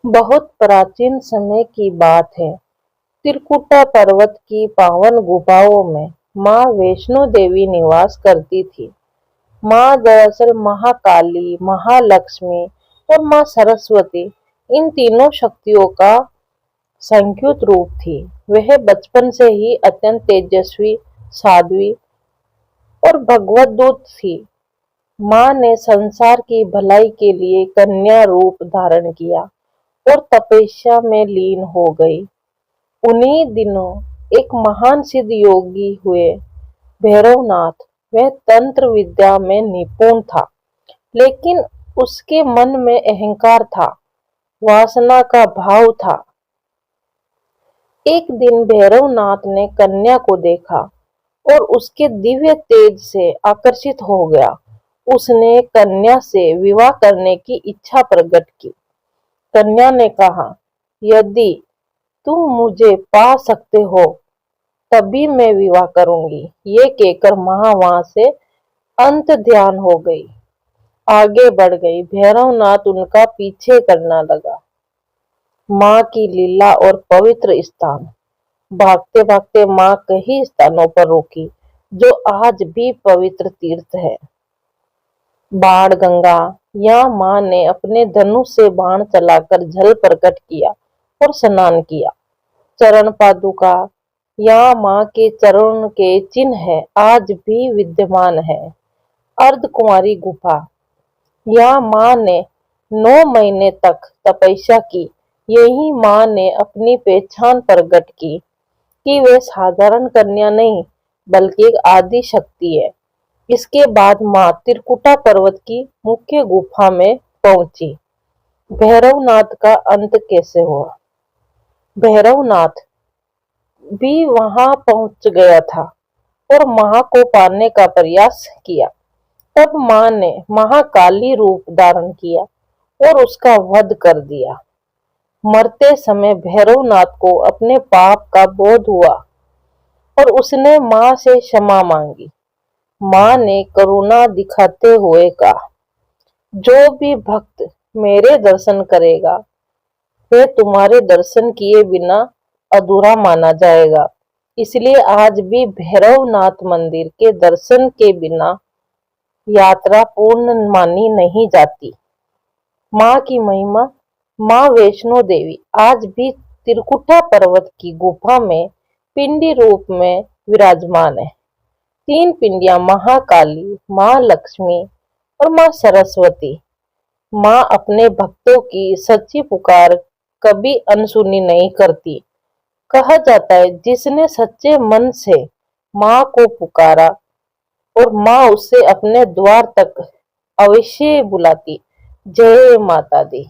बहुत प्राचीन समय की बात है। त्रिकुटा पर्वत की पावन गुफाओं में माँ वैष्णो देवी निवास करती थी। माँ दरअसल महाकाली, महालक्ष्मी और माँ सरस्वती इन तीनों शक्तियों का संयुक्त रूप थी। वह बचपन से ही अत्यंत तेजस्वी, साध्वी और भगवत दूत थी। माँ ने संसार की भलाई के लिए कन्या रूप धारण किया और तपस्या में लीन हो गई। उन्हीं दिनों एक महान सिद्ध योगी हुए भैरवनाथ। वह तंत्र विद्या में निपुण था, लेकिन उसके मन में अहंकार था, वासना का भाव था। एक दिन भैरवनाथ ने कन्या को देखा और उसके दिव्य तेज से आकर्षित हो गया। उसने कन्या से विवाह करने की इच्छा प्रकट की। कन्या ने कहा, यदि तुम मुझे पा सकते हो तभी मैं विवाह करूंगी। ये कहकर माँ वहां से अंत ध्यान हो गई, आगे बढ़ गई। भैरवनाथ उनका पीछे करना लगा। माँ की लीला और पवित्र स्थान। भागते भागते माँ कई स्थानों पर रुकी जो आज भी पवित्र तीर्थ है। बाण गंगा, यहाँ माँ ने अपने धनुष से बाण चलाकर जल प्रकट किया और स्नान किया। चरण पादुका, यहाँ माँ के चरण के चिन्ह आज भी विद्यमान है। अर्धकुंवारी गुफा, यहाँ माँ ने 9 महीने तक तपस्या की। यही माँ ने अपनी पहचान प्रकट की कि वे साधारण कन्या नहीं बल्कि एक आदि शक्ति है। इसके बाद माँ त्रिकुटा पर्वत की मुख्य गुफा में पहुंची। भैरवनाथ का अंत कैसे हुआ? भैरवनाथ भी वहां पहुंच गया था और माँ को पाने का प्रयास किया। तब माँ ने महाकाली रूप धारण किया और उसका वध कर दिया। मरते समय भैरवनाथ को अपने पाप का बोध हुआ और उसने माँ से क्षमा मांगी। माँ ने करुणा दिखाते हुए कहा, जो भी भक्त मेरे दर्शन करेगा वह तुम्हारे दर्शन किए बिना अधूरा माना जाएगा। इसलिए आज भी भैरवनाथ मंदिर के दर्शन के बिना यात्रा पूर्ण मानी नहीं जाती। माँ की महिमा। माँ वैष्णो देवी आज भी त्रिकुटा पर्वत की गुफा में पिंडी रूप में विराजमान है। 3 पिंडियां, महाकाली, माँ लक्ष्मी और माँ सरस्वती। माँ अपने भक्तों की सच्ची पुकार कभी अनसुनी नहीं करती। कहा जाता है, जिसने सच्चे मन से माँ को पुकारा और माँ उसे अपने द्वार तक अवश्य बुलाती। जय माता दी।